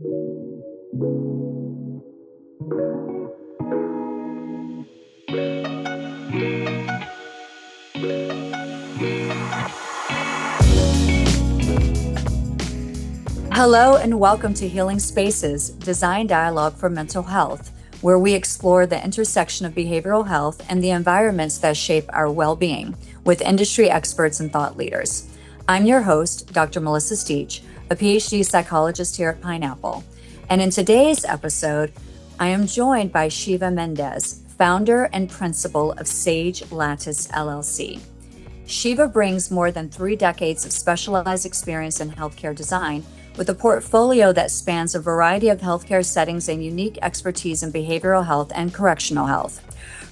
Hello and welcome to Healing Spaces, Design Dialogue for Mental Health, where we explore the intersection of behavioral health and the environments that shape our well-being with industry experts and thought leaders. I'm your host, Dr. Melissa Steach, a PhD psychologist here at Pineapple. And in today's episode, I am joined by Shiva Mendez, founder and principal of Sage Lattice, LLC. Shiva brings more than 3 decades of specialized experience in healthcare design with a portfolio that spans a variety of healthcare settings and unique expertise in behavioral health and correctional health.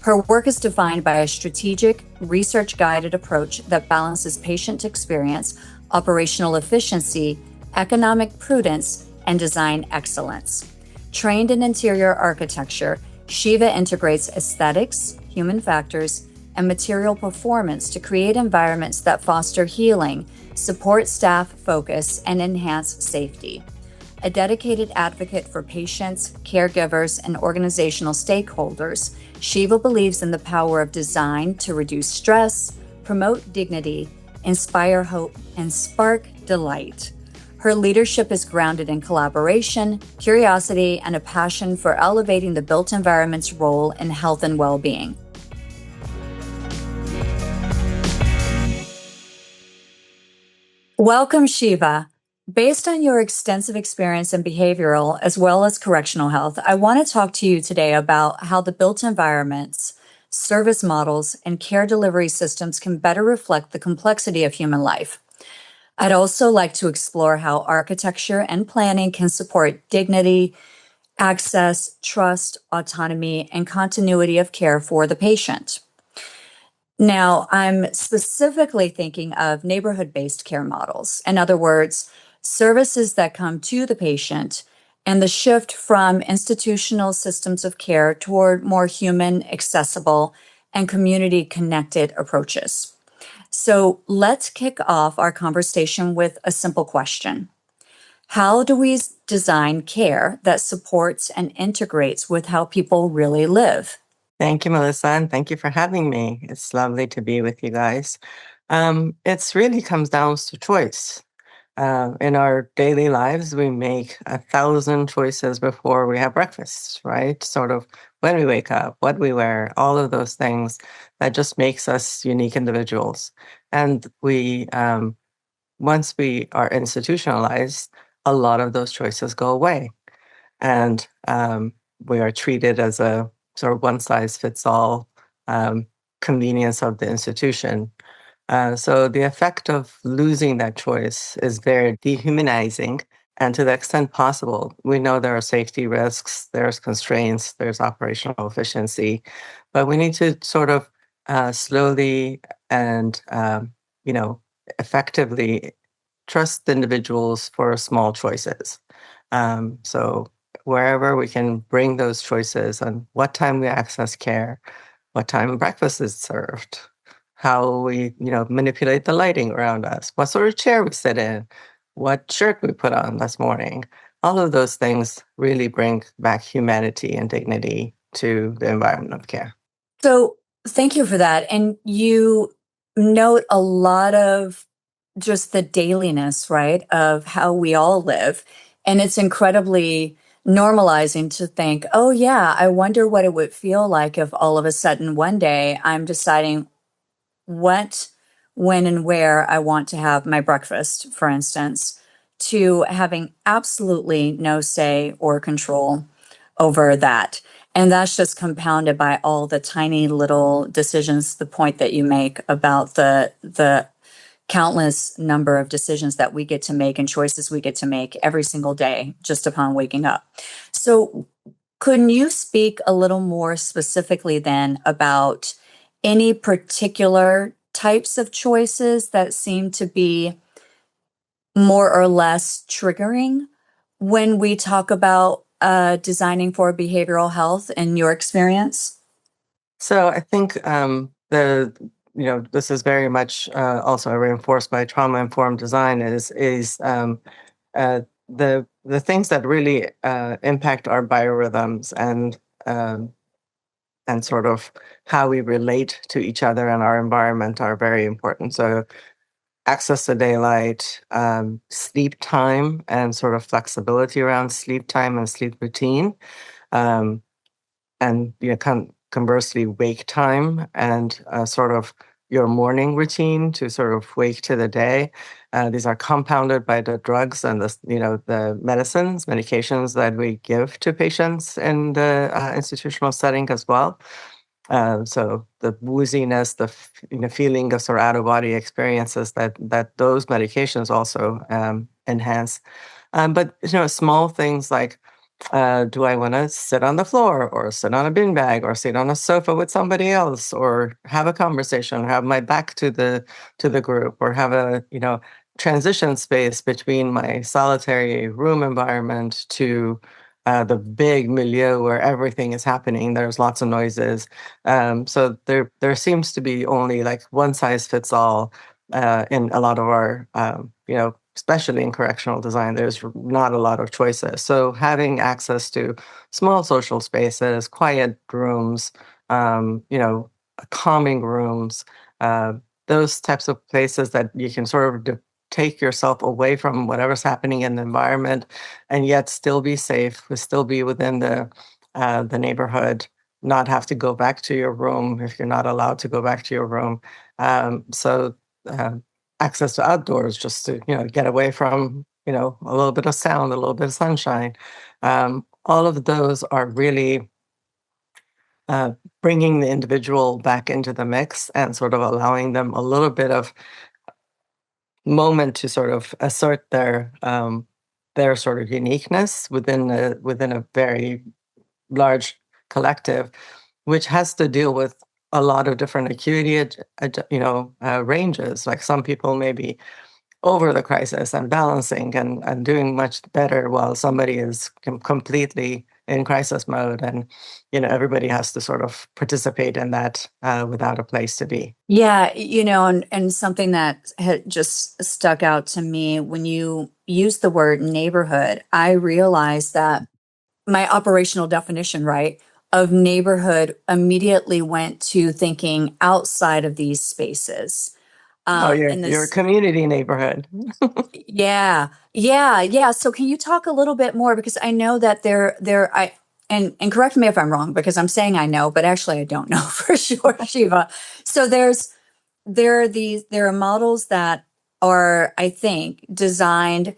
Her work is defined by a strategic, research-guided approach that balances patient experience, operational efficiency, economic prudence, and design excellence. Trained in interior architecture, Shiva integrates aesthetics, human factors, and material performance to create environments that foster healing, support staff focus, and enhance safety. A dedicated advocate for patients, caregivers, and organizational stakeholders, Shiva believes in the power of design to reduce stress, promote dignity, inspire hope, and spark delight. Her leadership is grounded in collaboration, curiosity, and a passion for elevating the built environment's role in health and well-being. Welcome, Shiva. Based on your extensive experience in behavioral as well as correctional health, I want to talk to you today about how the built environments, service models, and care delivery systems can better reflect the complexity of human life. I'd also like to explore how architecture and planning can support dignity, access, trust, autonomy, and continuity of care for the patient. Now, I'm specifically thinking of neighborhood-based care models. In other words, services that come to the patient and the shift from institutional systems of care toward more human, accessible, and community-connected approaches. So let's kick off our conversation with a simple question. How do we design care that supports and integrates with how people really live? Thank you, Melissa, and thank you for having me. It's lovely to be with you guys. It really comes down to choice. In our daily lives, we make 1,000 choices before we have breakfast, right? Sort of when we wake up, what we wear, all of those things that just makes us unique individuals. And once we are institutionalized, a lot of those choices go away. And we are treated as a sort of one-size-fits-all convenience of the institution. So the effect of losing that choice is very dehumanizing. And to the extent possible, we know there are safety risks, there's constraints, there's operational efficiency, but we need to sort of slowly and effectively trust individuals for small choices. So wherever we can bring those choices on what time we access care, what time breakfast is served, how we, manipulate the lighting around us, what sort of chair we sit in, what shirt we put on this morning. All of those things really bring back humanity and dignity to the environment of care. So thank you for that. And you note a lot of just the dailiness, right, of how we all live. And it's incredibly normalizing to think, oh yeah, I wonder what it would feel like if all of a sudden one day I'm deciding what, when, and where I want to have my breakfast, for instance, to having absolutely no say or control over that. And that's just compounded by all the tiny little decisions, the point that you make about the countless number of decisions that we get to make and choices we get to make every single day just upon waking up. So couldn't you speak a little more specifically then about any particular types of choices that seem to be more or less triggering when we talk about designing for behavioral health in your experience? So I think this is very much also reinforced by trauma-informed design. The the things that really impact our biorhythms and sort of how we relate to each other and our environment are very important. So access to daylight, sleep time, and sort of flexibility around sleep time and sleep routine, um, and conversely, wake time and sort of your morning routine to sort of wake to the day. These are compounded by the drugs and the medications that we give to patients in the institutional setting as well. So the wooziness, feeling of sort of out of body experiences that those medications also enhance. But small things like, do I want to sit on the floor or sit on a beanbag or sit on a sofa with somebody else or have a conversation, have my back to the group, or have a transition space between my solitary room environment to the big milieu where everything is happening. There's lots of noises. So there seems to be only like one size fits all in a lot of our, especially in correctional design. There's not a lot of choices. So having access to small social spaces, quiet rooms, calming rooms, uh, those types of places that you can sort of take yourself away from whatever's happening in the environment, and yet still be safe, still be within the neighborhood, not have to go back to your room if you're not allowed to go back to your room. So access to outdoors, just to get away from a little bit of sound, a little bit of sunshine. All of those are really uh, bringing the individual back into the mix and sort of allowing them a little bit of moment to sort of assert their sort of uniqueness within a very large collective, which has to deal with a lot of different acuity, ranges. Like some people may be over the crisis and balancing and doing much better, while somebody is completely in crisis mode, and everybody has to sort of participate in that without a place to be. Yeah, and something that had just stuck out to me when you use the word neighborhood, I realized that my operational definition, right, of neighborhood immediately went to thinking outside of these spaces. Oh, In your this, community neighborhood. yeah. So can you talk a little bit more, because I know that I and correct me if I'm wrong, because I'm saying I know, but actually I don't know for sure, Shiva. So there are models that are, I think, designed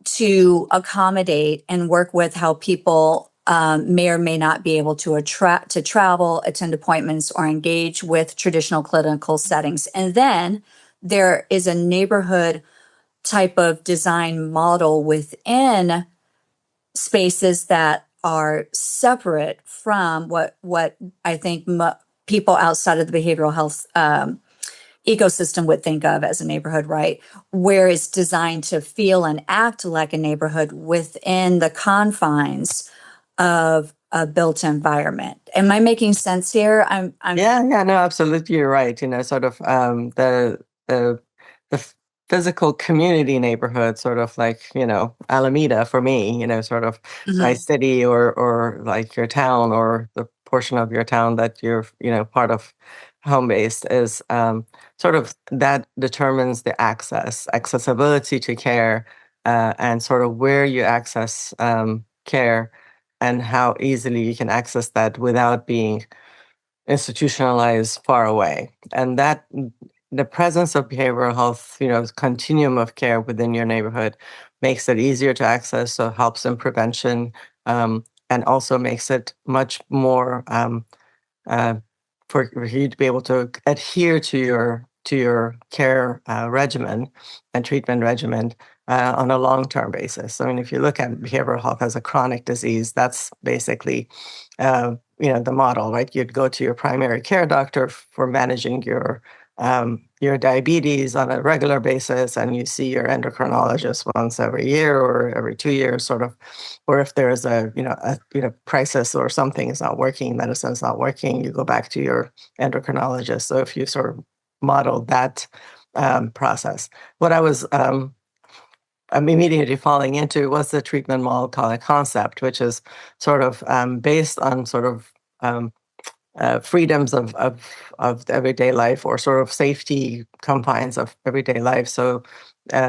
to accommodate and work with how people may or may not be able to travel, attend appointments, or engage with traditional clinical settings. And then there is a neighborhood type of design model within spaces that are separate from what I think people outside of the behavioral health ecosystem would think of as a neighborhood, right? Where it's designed to feel and act like a neighborhood within the confines of a built environment. Am I making sense here? Yeah, no, absolutely, you're right. Sort of the the physical community neighborhood, sort of like Alameda for me. Sort of my Mhm. city, or like your town, or the portion of your town that you're part of home based is sort of that determines the accessibility to care, and sort of where you access care, and how easily you can access that without being institutionalized far away. And that the presence of behavioral health, continuum of care within your neighborhood makes it easier to access, so helps in prevention, and also makes it much more uh, for you to be able to adhere to your care regimen and treatment regimen on a long-term basis. I mean, if you look at behavioral health as a chronic disease, that's basically the model, right? You'd go to your primary care doctor for managing your diabetes on a regular basis, and you see your endocrinologist once every year or every 2 years, sort of. Or if there's a crisis or something is not working, medicine is not working, you go back to your endocrinologist. So if you sort of model that process, what I was I'm immediately falling into was the treatment model concept, which is sort of based on sort of freedoms of everyday life, or sort of safety confines of everyday life. So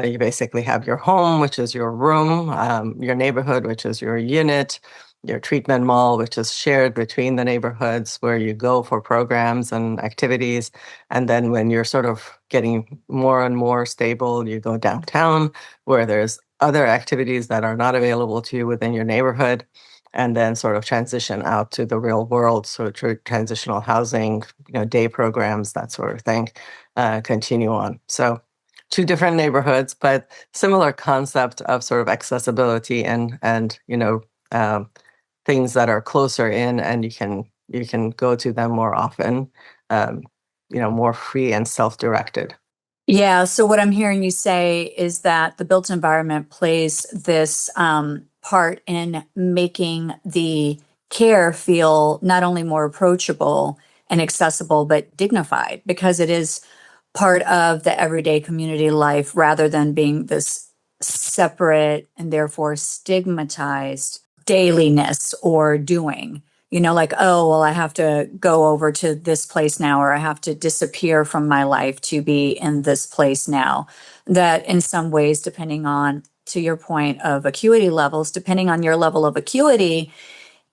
you basically have your home, which is your room, your neighborhood, which is your unit, your treatment mall, which is shared between the neighborhoods where you go for programs and activities. And then when you're sort of getting more and more stable, you go downtown where there's other activities that are not available to you within your neighborhood, and then sort of transition out to the real world. So transitional housing, day programs, that sort of thing, continue on. So two different neighborhoods, but similar concept of sort of accessibility and things that are closer in, and you can go to them more often, um, more free and self-directed. Yeah. So what I'm hearing you say is that the built environment plays this part in making the care feel not only more approachable and accessible, but dignified, because it is part of the everyday community life rather than being this separate and therefore stigmatized dailiness or doing. Like, oh, well, I have to go over to this place now, or I have to disappear from my life to be in this place now. That in some ways, depending on, to your point of acuity levels, depending on your level of acuity,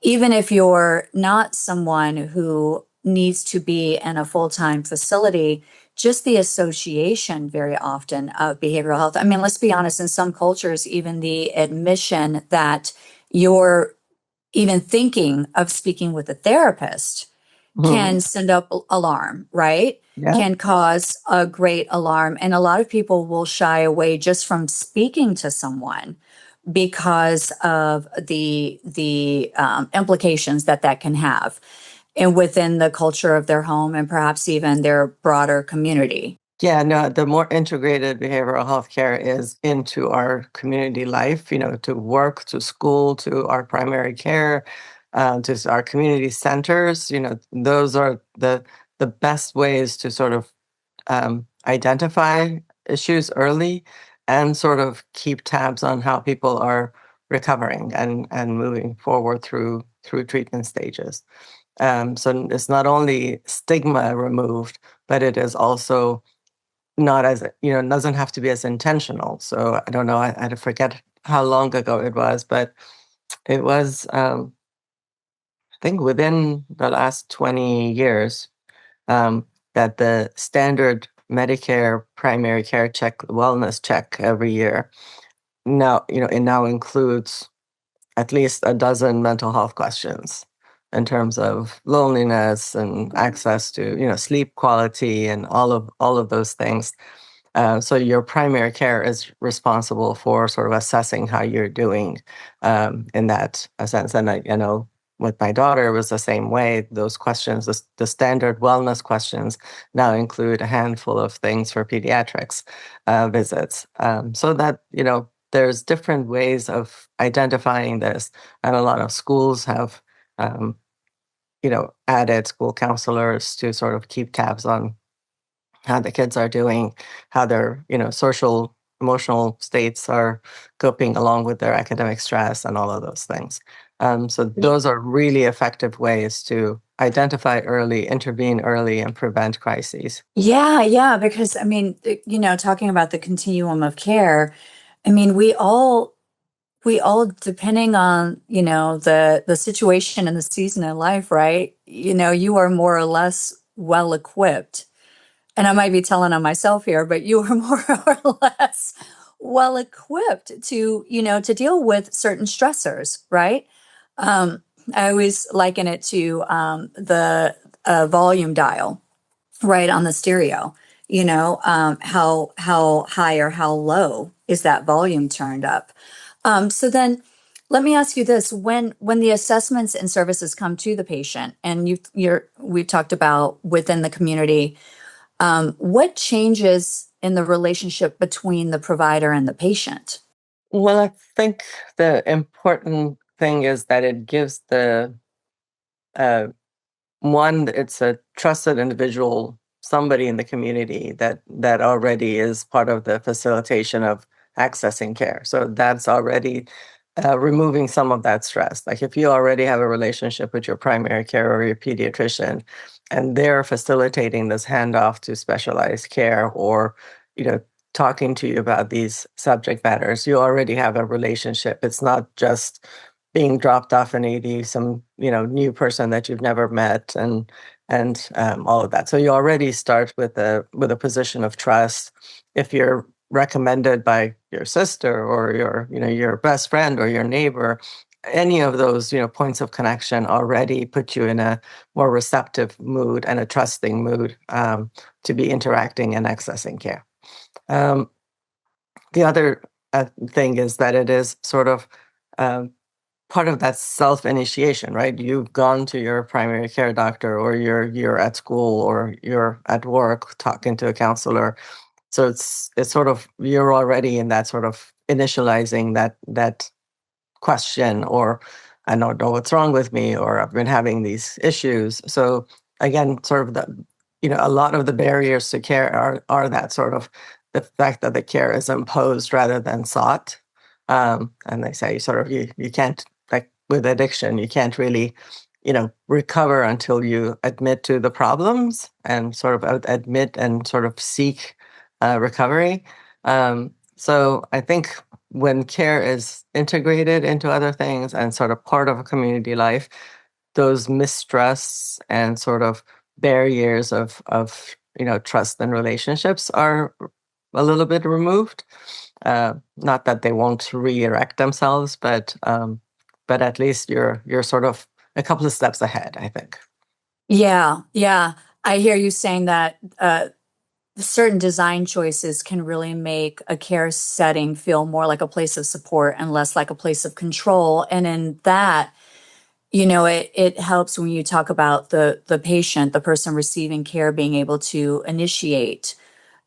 even if you're not someone who needs to be in a full-time facility, just the association very often of behavioral health. I mean, let's be honest, in some cultures, even the admission that you're even thinking of speaking with a therapist Mhm. can send up alarm, right? Yeah. Can cause a great alarm. And a lot of people will shy away just from speaking to someone because of the implications that can have and within the culture of their home and perhaps even their broader community. Yeah, no, the more integrated behavioral health care is into our community life, to work, to school, to our primary care, to our community centers. Those are the best ways to sort of identify issues early and sort of keep tabs on how people are recovering and moving forward through treatment stages. So it's not only stigma removed, but it is also not as, doesn't have to be as intentional. So I don't know, I forget how long ago it was, but it was, I think within the last 20 years, that the standard Medicare primary care check, wellness check every year, now, it now includes at least a dozen mental health questions in terms of loneliness and access to, sleep quality and all of those things. So your primary care is responsible for sort of assessing how you're doing, in that sense. And I know with my daughter, it was the same way. Those questions, the standard wellness questions, now include a handful of things for pediatrics visits. So that, there's different ways of identifying this. And a lot of schools have, um, added school counselors to sort of keep tabs on how the kids are doing, how their, social, emotional states are coping along with their academic stress and all of those things. So those are really effective ways to identify early, intervene early, and prevent crises. Yeah, yeah, because I mean, talking about the continuum of care, I mean, we all depending on, the situation and the season in life, right? You are more or less well equipped. And I might be telling on myself here, but you are more or less well equipped to deal with certain stressors, right? I always liken it to the volume dial right on the stereo. How high or how low is that volume turned up? So then let me ask you this: when the assessments and services come to the patient, and we've talked about within the community, what changes in the relationship between the provider and the patient? Well, I think the important thing is that it gives the uh, one, it's a trusted individual, somebody in the community that already is part of the facilitation of accessing care. So that's already removing some of that stress. Like if you already have a relationship with your primary care or your pediatrician, and they're facilitating this handoff to specialized care, or talking to you about these subject matters, you already have a relationship. It's not just being dropped off an ED, some new person that you've never met, and all of that. So you already start with a position of trust. If you're recommended by your sister or your best friend or your neighbor, any of those points of connection already put you in a more receptive mood and a trusting mood to be interacting and accessing care. The other thing is that it is sort of part of that self-initiation, right? You've gone to your primary care doctor, or you're at school, or you're at work talking to a counselor. So it's sort of, you're already in that sort of initializing that question, or I don't know what's wrong with me, or I've been having these issues. So again, sort of a lot of the barriers to care are that sort of the fact that the care is imposed rather than sought. And they say sort of you can't, like with addiction, you can't really recover until you admit to the problems and sort of admit and sort of seek recovery. So I think when care is integrated into other things and sort of part of a community life, those mistrusts and sort of barriers of trust and relationships are a little bit removed. Not that they won't re-erect themselves, but at least you're sort of a couple of steps ahead, I think. Yeah, yeah. I hear you saying that certain design choices can really make a care setting feel more like a place of support and less like a place of control. And in that, it helps when you talk about the patient, the person receiving care, being able to initiate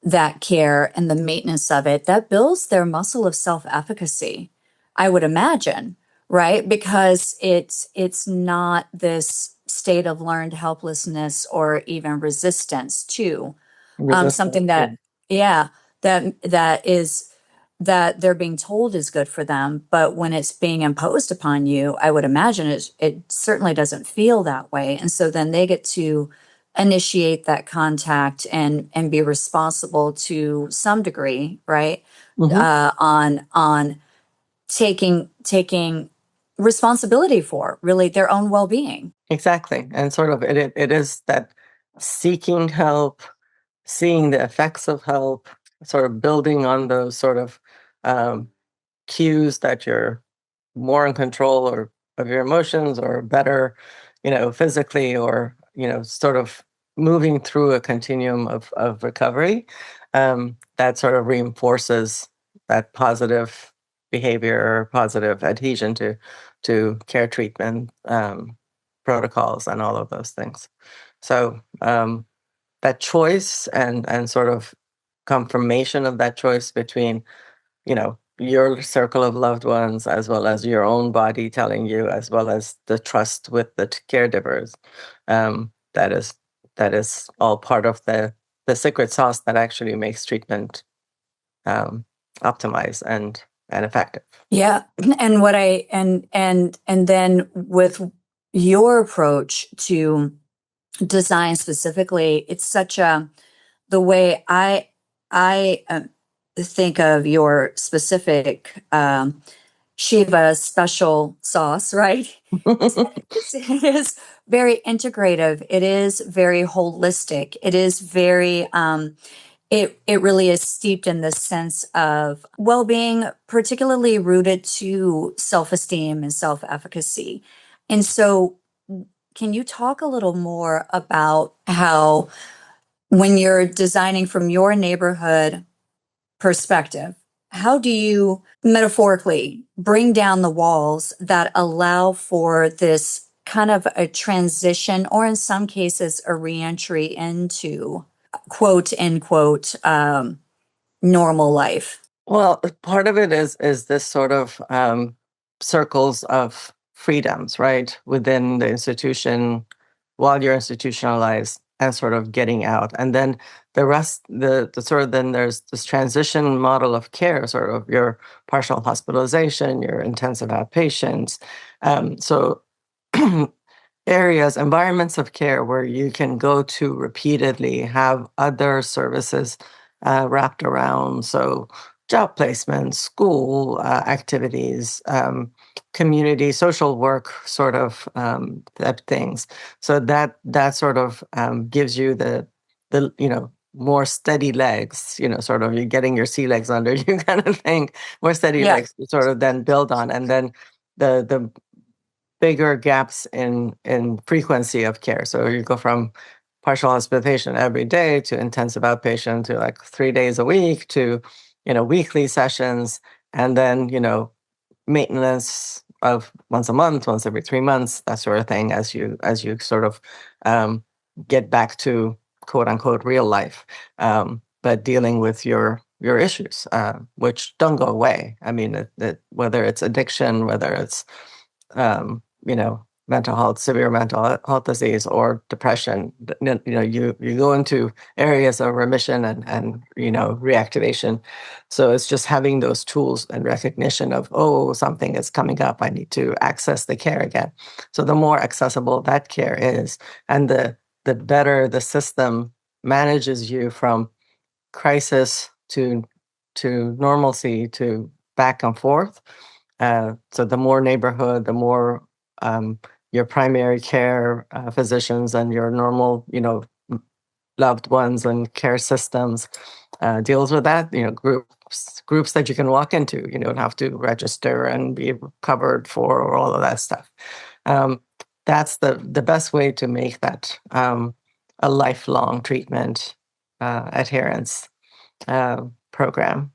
that care and the maintenance of it. That builds their muscle of self-efficacy, I would imagine, right? Because it's not this state of learned helplessness or even resistance to something that, yeah, that they're being told is good for them. But when it's being imposed upon you, I would imagine it certainly doesn't feel that way. And so then they get to initiate that contact and be responsible to some degree, right? On taking responsibility for really their own well-being. Exactly. And sort of it is that seeking help, seeing the effects of help, sort of building on those sort of cues that you're more in control or of your emotions, or better, physically, or, sort of moving through a continuum of recovery, that sort of reinforces that positive behavior or positive adhesion to care treatment protocols and all of those things. So that choice and sort of confirmation of that choice between your circle of loved ones, as well as your own body telling you, as well as the trust with the caregivers, that is all part of the secret sauce that actually makes treatment optimized and effective. Yeah. And what I and then with your approach to design specifically, it's such the way I think of your specific Shiva special sauce, right? It is very integrative. It is very holistic. It is very it really is steeped in this sense of well-being, particularly rooted to self-esteem and self-efficacy. And so can you talk a little more about how, when you're designing from your neighborhood perspective, how do you metaphorically bring down the walls that allow for this kind of a transition, or in some cases, a reentry into quote unquote normal life? Well, part of it is this sort of circles of freedoms, right, within the institution while you're institutionalized, and sort of getting out. And then the rest, the sort of, then there's this transition model of care, sort of your partial hospitalization, your intensive outpatients. So areas, environments of care where you can go to repeatedly, have other services wrapped around. So job placement, school activities, community, social work sort of type things. So that sort of gives you the more steady legs, sort of you're getting your sea legs under you kind of thing, more steady Yeah. legs to sort of then build on. And then the bigger gaps in frequency of care. So you go from partial hospitalization every day to intensive outpatient to like 3 days a week to, weekly sessions, and then, maintenance of once a month, once every 3 months, that sort of thing, as you sort of get back to quote unquote real life, but dealing with your issues, which don't go away. I mean, whether it's addiction, whether it's mental health, severe mental health disease, or depression, you go into areas of remission and reactivation. So it's just having those tools and recognition of, oh, something is coming up, I need to access the care again. So the more accessible that care is, and the better the system manages you from crisis to normalcy to back and forth. So the more neighborhood, the more your primary care physicians and your normal, loved ones and care systems deals with that. Groups that you can walk into. You don't have to register and be covered for, or all of that stuff. That's the best way to make that a lifelong treatment adherence program.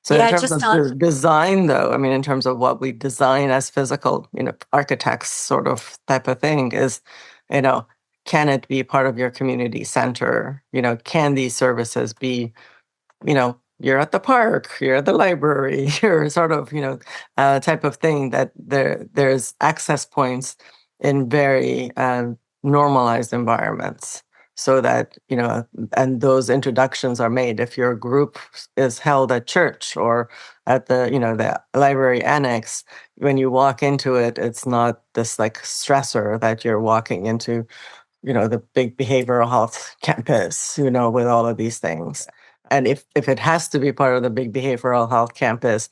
So in Yeah, terms just of not. the design, though, I mean, in terms of what we design as physical, architects sort of type of thing is, can it be part of your community center? Can these services be, you're at the park, you're at the library, you're sort of, type of thing that there's access points in very normalized environments, so that, and those introductions are made. If your group is held at church or at the, the library annex, when you walk into it, it's not this like stressor that you're walking into, the big behavioral health campus, with all of these things. And if it has to be part of the big behavioral health campus,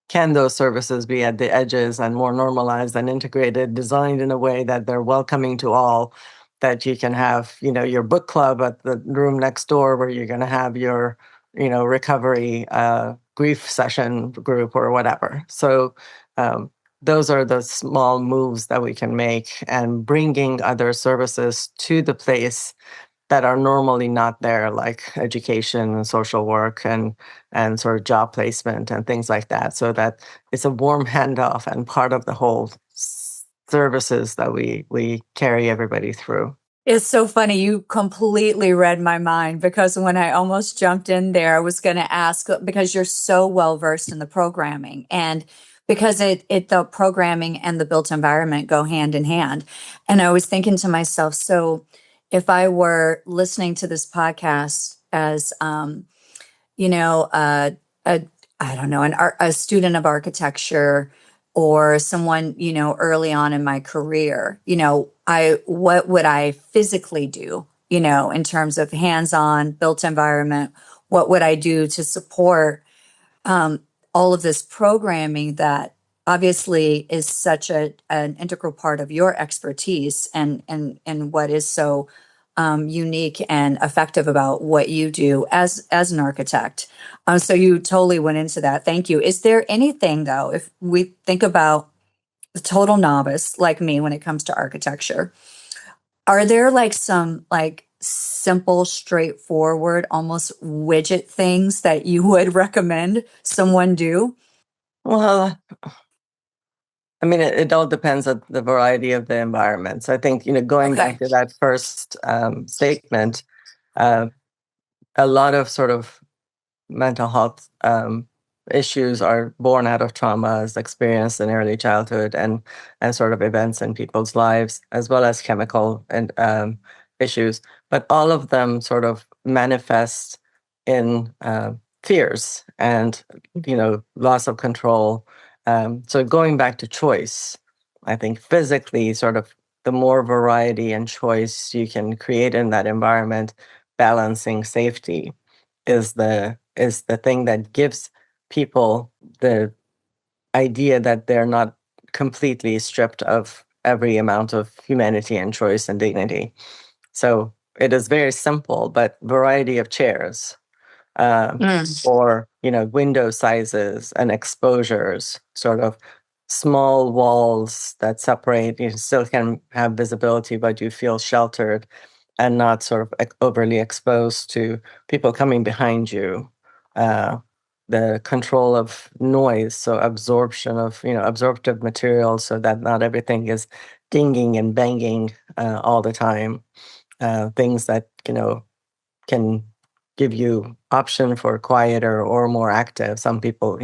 can those services be at the edges and more normalized and integrated, designed in a way that they're welcoming to all, that you can have, your book club at the room next door where you're going to have your, recovery grief session group or whatever. So those are the small moves that we can make, and bringing other services to the place that are normally not there, like education and social work and sort of job placement and things like that, so that it's a warm handoff and part of the whole services that we carry everybody through. It's so funny. You completely read my mind, because when I almost jumped in there, I was going to ask, because you're so well versed in the programming, and because the programming and the built environment go hand in hand. And I was thinking to myself, so if I were listening to this podcast as, you know, a I don't know, a student of architecture, or someone, early on in my career, what would I physically do, in terms of hands-on built environment? What would I do to support all of this programming that obviously is such an integral part of your expertise, and what is so unique and effective about what you do as an architect. So you totally went into that. Thank you. Is there anything, though, if we think about the total novice like me when it comes to architecture, are there like some like simple, straightforward, almost widget things that you would recommend someone do? Well, I mean, it all depends on the variety of the environments. I think, going Okay. back to that first statement, uh, a lot of sort of mental health issues are born out of traumas experienced in early childhood, and sort of events in people's lives, as well as chemical and issues. But all of them sort of manifest in fears and, loss of control. So going back to choice, I think physically, sort of the more variety and choice you can create in that environment, balancing safety is the thing that gives people the idea that they're not completely stripped of every amount of humanity and choice and dignity. So it is very simple, but variety of chairs, or window sizes and exposures, sort of small walls that separate. You still can have visibility, but you feel sheltered and not sort of overly exposed to people coming behind you. The control of noise, so absorption of absorptive materials, so that not everything is dinging and banging all the time. Things that can give you option for quieter or more active. Some people,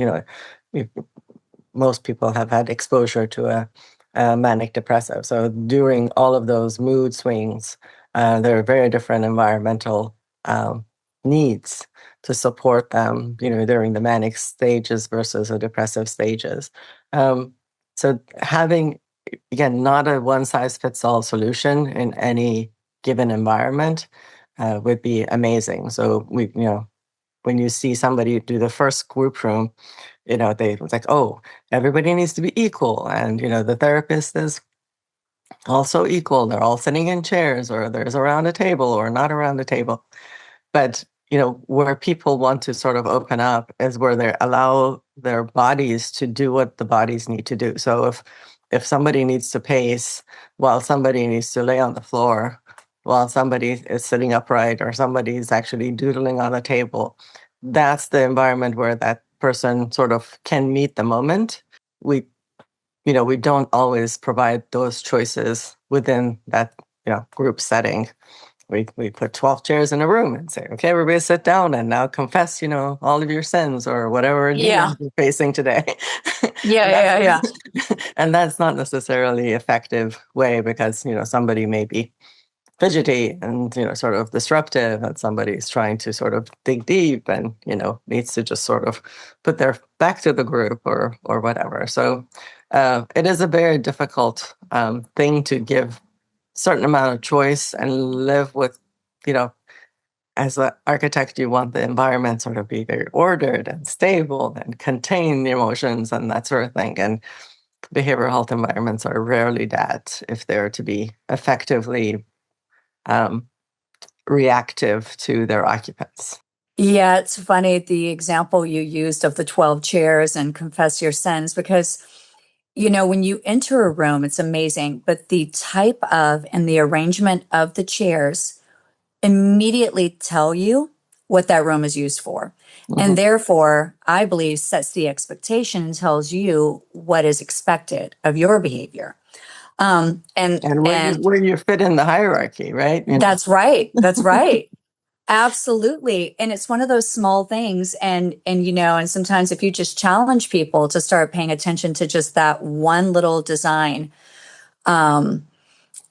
most people have had exposure to a manic depressive. So during all of those mood swings, there are very different environmental needs to support them, during the manic stages versus the depressive stages. So having, again, not a one size fits all solution in any given environment would be amazing. So when you see somebody do the first group room, they was like, oh, everybody needs to be equal. And, the therapist is also equal. They're all sitting in chairs, or there's around a table or not around a table. But, where people want to sort of open up is where they allow their bodies to do what the bodies need to do. So if somebody needs to pace while somebody needs to lay on the floor, while somebody is sitting upright, or somebody is actually doodling on a table, that's the environment where that person sort of can meet the moment. We don't always provide those choices within that group setting. We put 12 chairs in a room and say, okay, everybody sit down and now confess, all of your sins or whatever demons you're facing today. Yeah. And that's not necessarily effective way, because, somebody may be fidgety and, sort of disruptive, and somebody's trying to sort of dig deep and, needs to just sort of put their back to the group or whatever. So it is a very difficult thing to give certain amount of choice and live with, as an architect, you want the environment sort of be very ordered and stable and contain the emotions and that sort of thing. And behavioral health environments are rarely that, if they're to be effectively reactive to their occupants. Yeah, it's funny the example you used of the 12 chairs and confess your sins, because when you enter a room, it's amazing, but the type of and the arrangement of the chairs immediately tell you what that room is used for. And therefore, I believe sets the expectation and tells you what is expected of your behavior. And where you fit in the hierarchy, right? That's right. That's right. Absolutely. And it's one of those small things. And sometimes if you just challenge people to start paying attention to just that one little design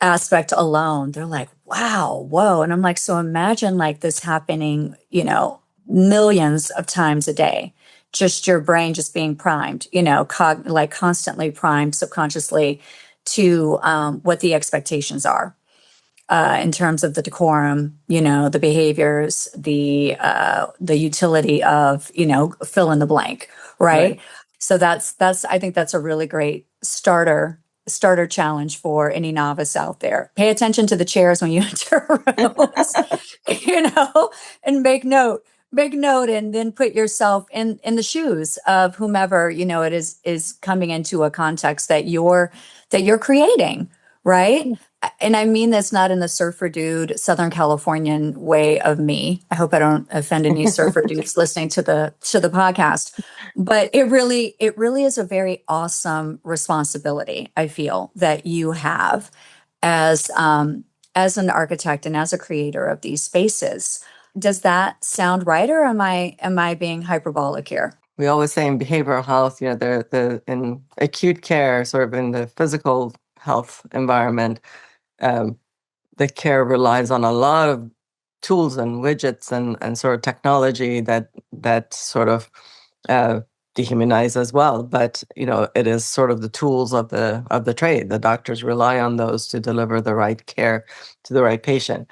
aspect alone, they're like, wow, whoa. And I'm like, so imagine like this happening, millions of times a day, just your brain just being primed, like constantly primed subconsciously to what the expectations are. In terms of the decorum, the behaviors, the utility of, fill in the blank, right? So that's I think that's a really great starter challenge for any novice out there. Pay attention to the chairs when you enter rooms, and make note, and then put yourself in the shoes of whomever it is coming into a context that you're creating, right? And I mean this not in the surfer dude, Southern Californian way of me. I hope I don't offend any surfer dudes listening to the podcast. But it really is a very awesome responsibility, I feel, that you have as an architect and as a creator of these spaces. Does that sound right, or am I being hyperbolic here? We always say in behavioral health, the in acute care, sort of in the physical health environment, the care relies on a lot of tools and widgets and sort of technology that sort of dehumanize as well. But it is sort of the tools of the trade. The doctors rely on those to deliver the right care to the right patient.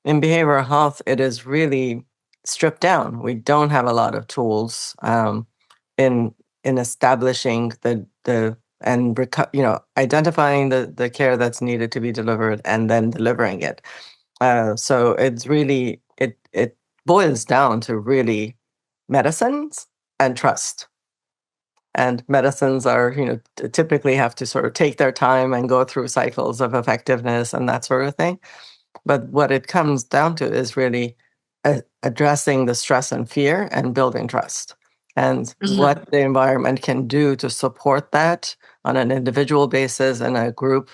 In behavioral health, it is really stripped down. We don't have a lot of tools in establishing identifying the care that's needed to be delivered and then delivering it. So it's really it boils down to really medicines and trust. And medicines are, typically have to sort of take their time and go through cycles of effectiveness and that sort of thing. But what it comes down to is really addressing the stress and fear and building trust. And what the environment can do to support that on an individual basis and a group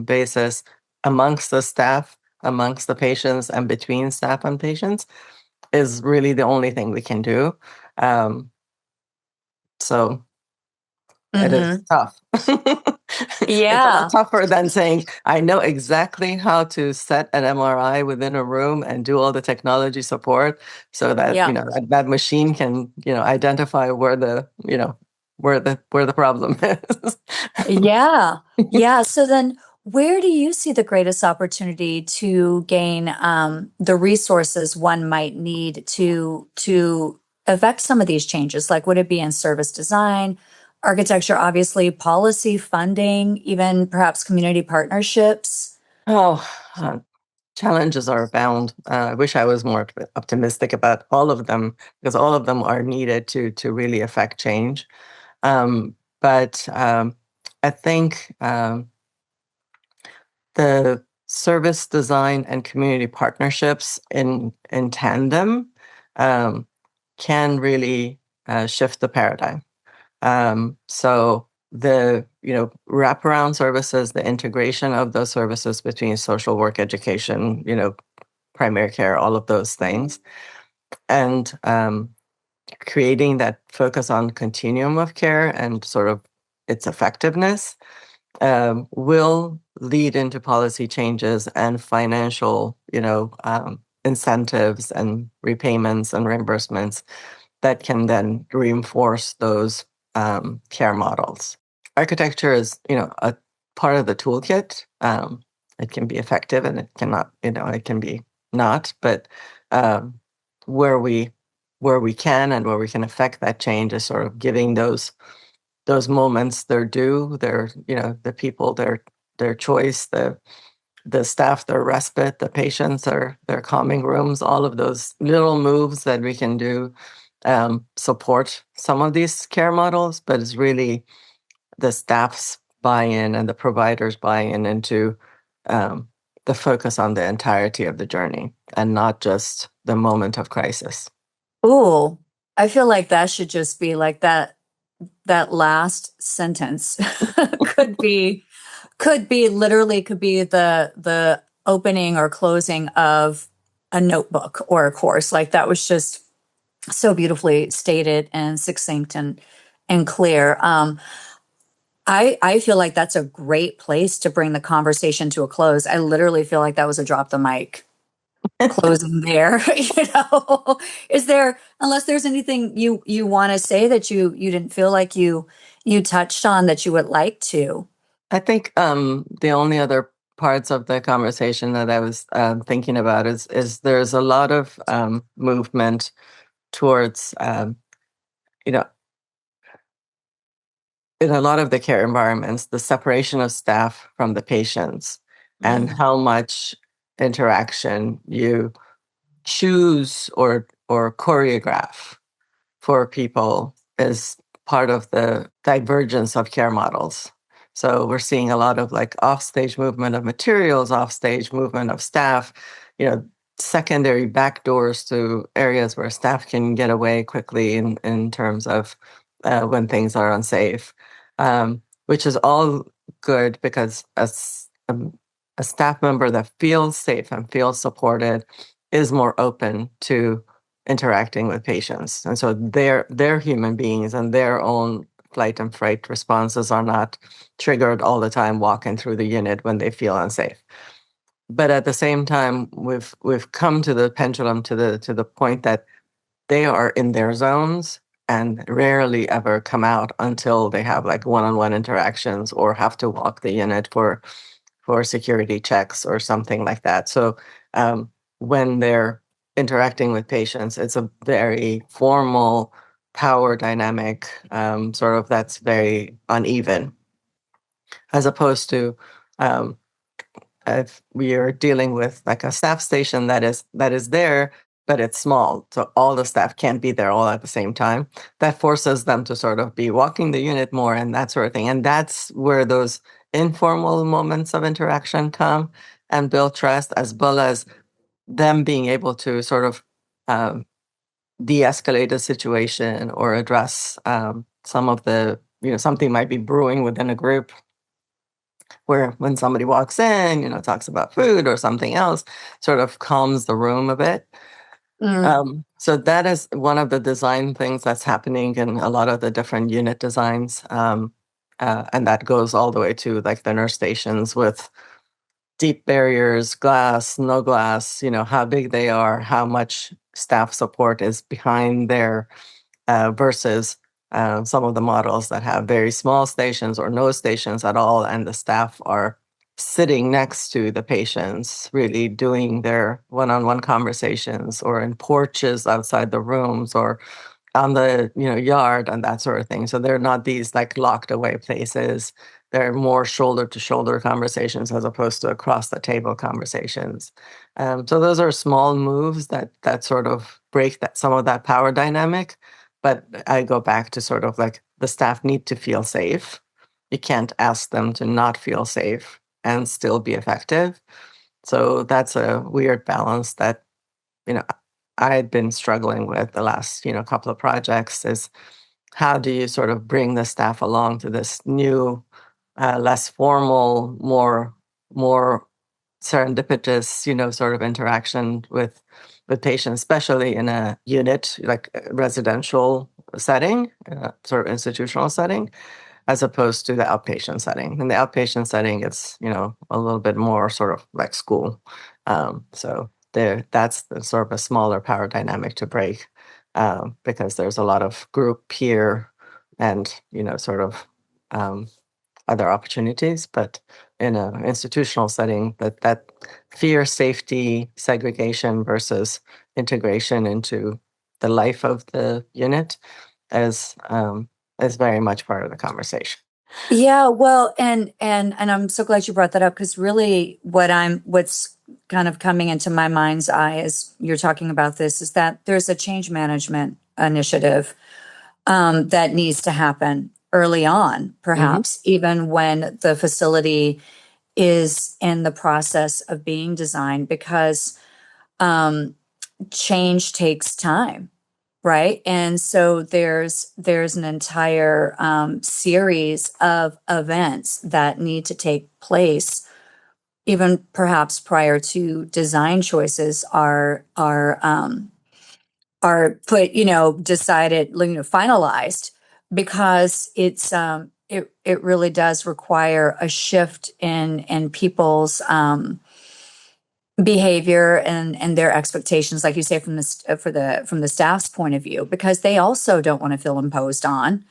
basis amongst the staff, amongst the patients, and between staff and patients is really the only thing we can do. So it is tough. It's a lot Yeah. tougher than saying, I know exactly how to set an MRI within a room and do all the technology support so that, Yeah. that machine can, identify where the problem is. Yeah. Yeah. So then where do you see the greatest opportunity to gain the resources one might need to affect some of these changes? Like, would it be in service design, architecture, obviously, policy, funding, even perhaps community partnerships? Oh, challenges are abound. I wish I was more optimistic about all of them because all of them are needed to really affect change. But I think the service design and community partnerships in tandem can really shift the paradigm. So the wraparound services, the integration of those services between social work, education, primary care, all of those things, and creating that focus on continuum of care and sort of its effectiveness will lead into policy changes and financial, incentives and repayments and reimbursements that can then reinforce those care models. Architecture is, a part of the toolkit. It can be effective and it cannot, it can be not. But where we can and where we can affect that change is sort of giving those moments their due, their the people their choice, the staff their respite, the patients their calming rooms, all of those little moves that we can do support some of these care models, but it's really the staff's buy-in and the providers buy-in into the focus on the entirety of the journey and not just the moment of crisis. Oh, I feel like that should just be like that last sentence could be literally could be the opening or closing of a notebook or a course. Like, that was just so beautifully stated and succinct and clear. I feel like that's a great place to bring the conversation to a close. I literally feel like that was a drop the mic closing there. Is there, unless there's anything you want to say that you didn't feel like you touched on that you would like to? I think the only other parts of the conversation that I was thinking about is there's a lot of movement towards you know in a lot of the care environments, the separation of staff from the patients and how much interaction you choose or choreograph for people is part of the divergence of care models. So we're seeing a lot of like offstage movement of materials, offstage movement of staff, secondary backdoors to areas where staff can get away quickly in terms of when things are unsafe, which is all good because a staff member that feels safe and feels supported is more open to interacting with patients. And so they're human beings and their own flight and fright responses are not triggered all the time walking through the unit when they feel unsafe. but at the same time, we've come to the pendulum to the point that they are in their zones and rarely ever come out until they have like one-on-one interactions or have to walk the unit for security checks or something like that. So when they're interacting with patients, it's a very formal power dynamic, sort of that's very uneven, as opposed to if we are dealing with like a staff station that is there, but it's small, so all the staff can't be there all at the same time. That forces them to sort of be walking the unit more and that sort of thing. And that's where those informal moments of interaction come and build trust, as well as them being able to sort of de-escalate a situation or address some of the, something might be brewing within a group where when somebody walks in, talks about food or something else, sort of calms the room a bit. So that is one of the design things that's happening in a lot of the different unit designs. And that goes all the way to like the nurse stations with deep barriers, glass, no glass, how big they are, how much staff support is behind there versus some of the models that have very small stations or no stations at all, and the staff are sitting next to the patients, really doing their one-on-one conversations, or in porches outside the rooms, or on the yard and that sort of thing. So they're not these like locked away places. They're more shoulder to shoulder conversations as opposed to across the table conversations. So those are small moves that sort of break that some of that power dynamic. But I go back to sort of like the staff need to feel safe. You can't ask them to not feel safe and still be effective. So that's a weird balance that, I had been struggling with the last, couple of projects, is how do you sort of bring the staff along to this new, less formal, more serendipitous, sort of interaction with patients, especially in a unit like a residential setting, sort of institutional setting, as opposed to the outpatient setting. In the outpatient setting, it's a little bit more sort of like school. So that's the sort of a smaller power dynamic to break, because there's a lot of group peer and sort of other opportunities. But in an institutional setting, that fear, safety, segregation versus integration into the life of the unit is very much part of the conversation. Yeah, well, and I'm so glad you brought that up, because really what's kind of coming into my mind's eye as you're talking about this is that there's a change management initiative that needs to happen early on, perhaps even when the facility is in the process of being designed, because change takes time, right? And so there's an entire series of events that need to take place, even perhaps prior to design choices are put, decided, finalized, because it really does require a shift in people's behavior and their expectations, like you say, from the staff's point of view, because they also don't want to feel imposed on,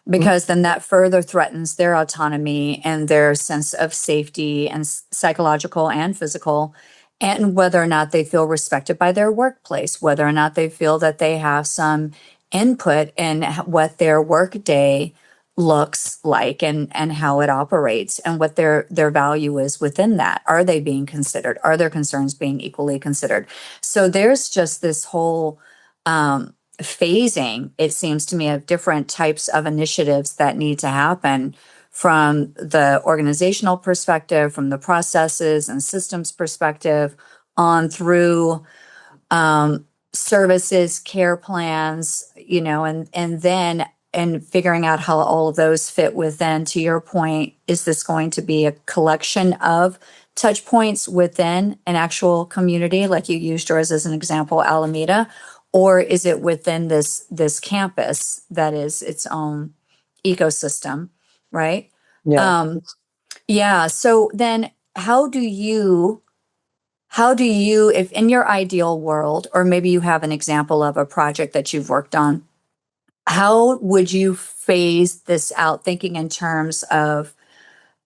because then that further threatens their autonomy and their sense of safety, and psychological and physical, and whether or not they feel respected by their workplace, whether or not they feel that they have some input in what their work day looks like, and how it operates, and what their value is within that. Are they being considered? Are their concerns being equally considered? So there's just this whole phasing, it seems to me, of different types of initiatives that need to happen from the organizational perspective, from the processes and systems perspective, on through services, care plans, and then figuring out how all of those fit within. To your point, is this going to be a collection of touch points within an actual community, like you used yours as an example, Alameda, or is it within this campus that is its own ecosystem, right? Yeah. Yeah. So then how do you how do you, if in your ideal world, or maybe you have an example of a project that you've worked on, how would you phase this out, thinking in terms of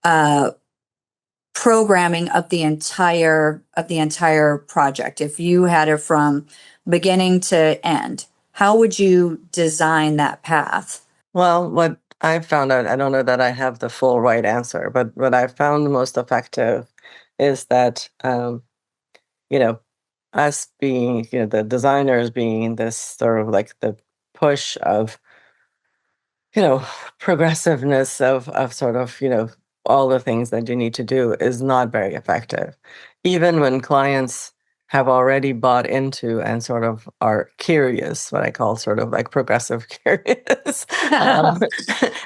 uh, programming of the entire project? If you had it from beginning to end, how would you design that path? Well, what I found out, I don't know that I have the full right answer, but what I found most effective is that, you know, us being, the designers being this sort of like the push of, you know, progressiveness of sort of, all the things that you need to do is not very effective. Even when clients have already bought into and sort of are curious, what I call sort of like progressive curious,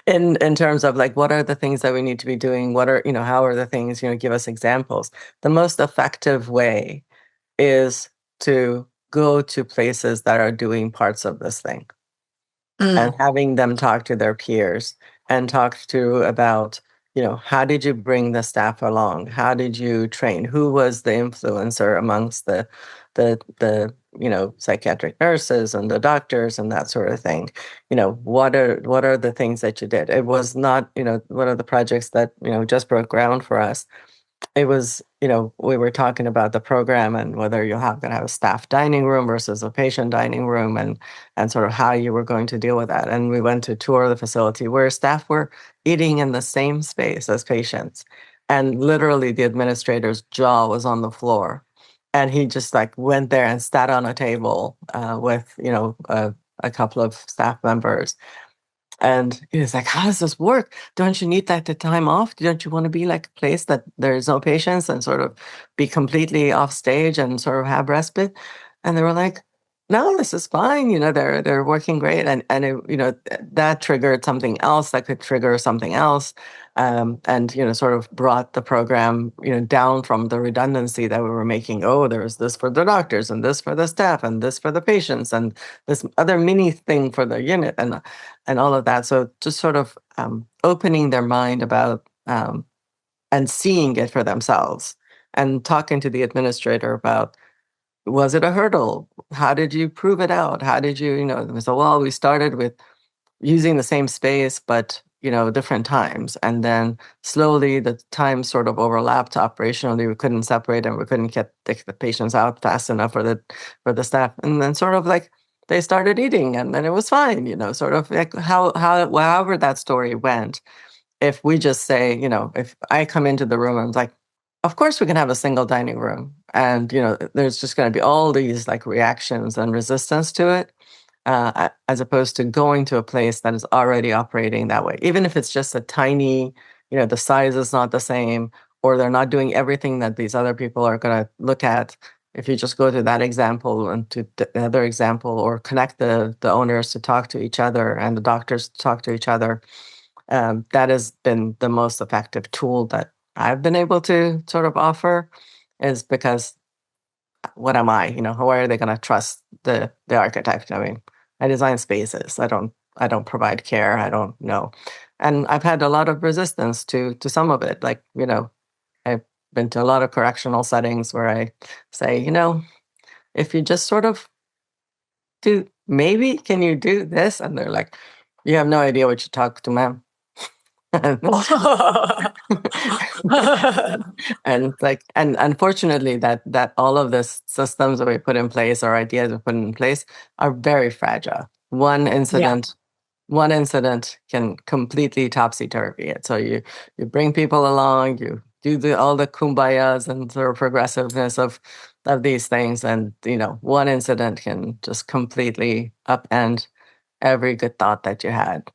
in terms of like, what are the things that we need to be doing? What are, how are the things, give us examples. The most effective way is to go to places that are doing parts of this thing and Mm, having them talk to their peers and talk to about, how did you bring the staff along? How did you train? Who was the influencer amongst the psychiatric nurses and the doctors and that sort of thing? What are the things that you did? It was not, one of the projects that, just broke ground for us. It was, we were talking about the program and whether you're going to have a staff dining room versus a patient dining room, and sort of how you were going to deal with that. And we went to tour the facility where staff were eating in the same space as patients. And literally the administrator's jaw was on the floor. And he just like went there and sat on a table with, a couple of staff members, and he was like, how does this work? Don't you need that the time off? Don't you want to be like a place that there's no patients and sort of be completely off stage and sort of have respite? And they were like, no, this is fine. They're working great. And it, that triggered something else that could trigger something else. And, sort of brought the program, down from the redundancy that we were making. Oh, there's this for the doctors and this for the staff and this for the patients and this other mini thing for the unit. And all of that. So just sort of opening their mind about and seeing it for themselves and talking to the administrator about, was it a hurdle? How did you prove it out? How did you, so, well, we started with using the same space, but, different times. And then slowly the times sort of overlapped operationally. We couldn't separate and we couldn't get the patients out fast enough for the staff. And then sort of like, they started eating and then it was fine, sort of like however that story went. If we just say, if I come into the room, I'm like, of course we can have a single dining room. And, there's just going to be all these like reactions and resistance to it, as opposed to going to a place that is already operating that way. Even if it's just a tiny, the size is not the same, or they're not doing everything that these other people are going to look at. If you just go to that example and to the other example, or connect the owners to talk to each other and the doctors to talk to each other, that has been the most effective tool that I've been able to sort of offer, is because what am I? Why are they going to trust the architect? I mean, I design spaces. I don't provide care. I don't know. And I've had a lot of resistance to some of it. Like, I've been to a lot of correctional settings where I say, if you just sort of do, maybe can you do this? And they're like, you have no idea what you talk to, ma'am. And unfortunately that all of the systems that we put in place or ideas we put in place are very fragile. yeah. One incident can completely topsy-turvy it. So you bring people along, you do all the kumbayas and sort of progressiveness of these things, and one incident can just completely upend every good thought that you had.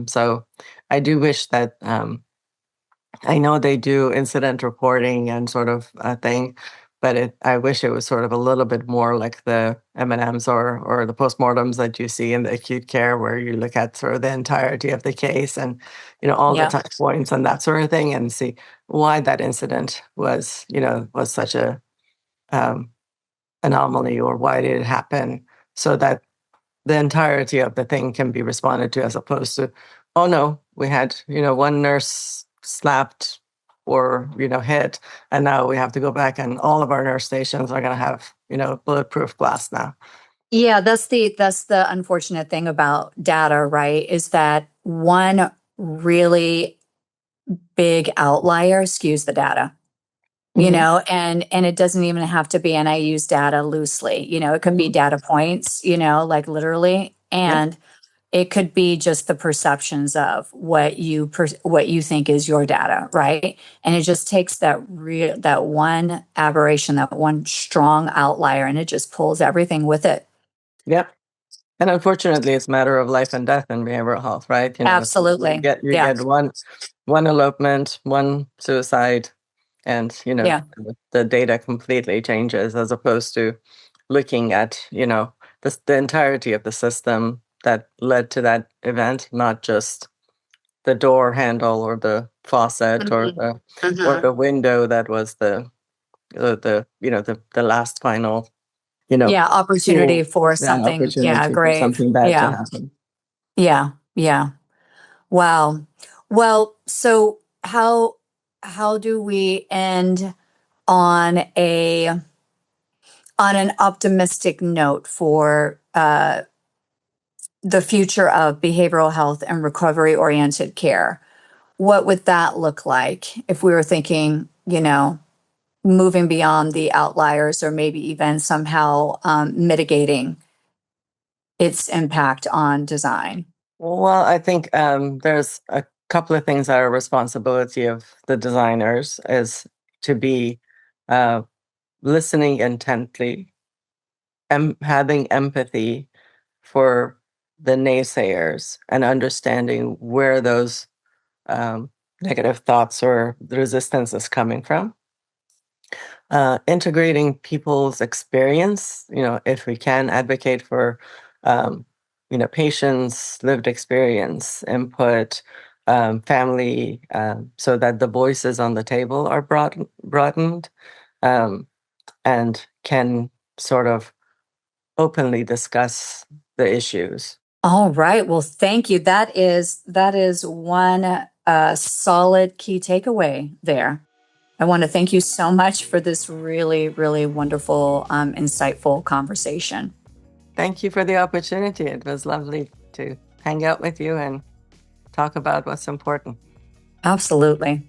So I do wish that, I know they do incident reporting and sort of thing, but I wish it was sort of a little bit more like the M&Ms or the postmortems that you see in the acute care, where you look at sort of the entirety of the case and all the Yeah. touch points and that sort of thing, and see why that incident was such a um, anomaly, or why did it happen, so that the entirety of the thing can be responded to, as opposed to, oh no, we had, one nurse slapped or, hit. And now we have to go back and all of our nurse stations are going to have, bulletproof glass now. Yeah, that's the unfortunate thing about data, right? Is that one really big outlier skews the data. And it doesn't even have to be, and I use data loosely, it could be data points, like literally, and it could be just the perceptions of what you think is your data, right? And it just takes that one aberration, that one strong outlier, and it just pulls everything with it. Yep. And unfortunately, it's a matter of life and death in behavioral health, right? Absolutely. You get one elopement, one suicide, and the data completely changes, as opposed to looking at the entirety of the system that led to that event, not just the door handle or the faucet or the window that was the last final opportunity for something. Opportunity for Grave. something bad to happen. Yeah. Wow. Well, so how do we end on an optimistic note for the future of behavioral health and recovery-oriented care? What would that look like if we were thinking, moving beyond the outliers, or maybe even somehow mitigating its impact on design? Well, I think there's a couple of things that are responsibility of the designers, is to be listening intently and having empathy for the naysayers and understanding where those negative thoughts or the resistance is coming from. Integrating people's experience, if we can advocate for, patients' lived experience, input, family, so that the voices on the table are broadened, and can sort of openly discuss the issues. All right. Well, thank you. That is one solid key takeaway there. I want to thank you so much for this really, really wonderful, insightful conversation. Thank you for the opportunity. It was lovely to hang out with you and talk about what's important. Absolutely.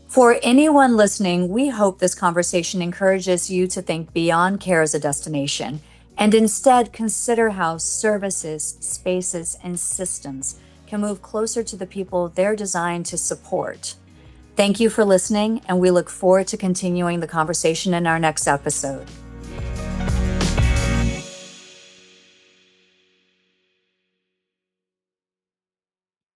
For anyone listening, we hope this conversation encourages you to think beyond care as a destination and instead consider how services, spaces, and systems can move closer to the people they're designed to support. Thank you for listening, and we look forward to continuing the conversation in our next episode.